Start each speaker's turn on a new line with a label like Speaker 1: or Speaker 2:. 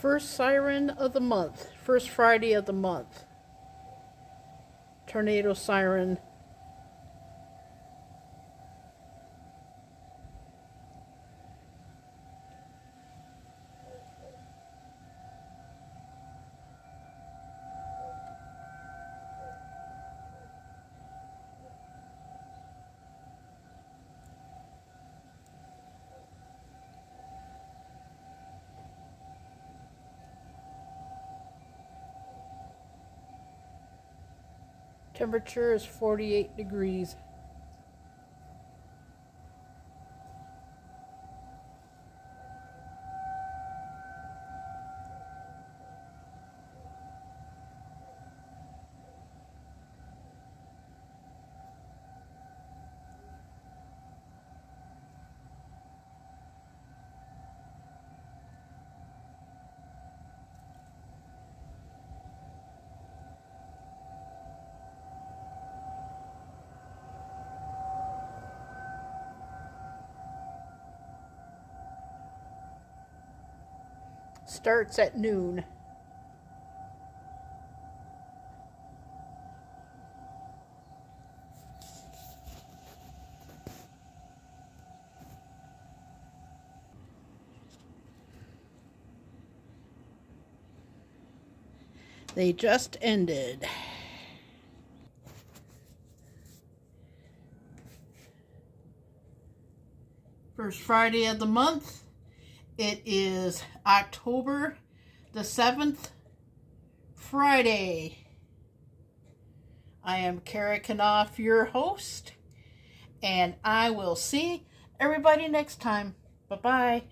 Speaker 1: first siren of the month, first Friday of the month. Tornado siren. Temperature is 48 degrees. Starts at noon. They just ended. First Friday of the month. It is October the 7th, Friday. I am Kara Knopf, your host, and I will see everybody next time. Bye-bye.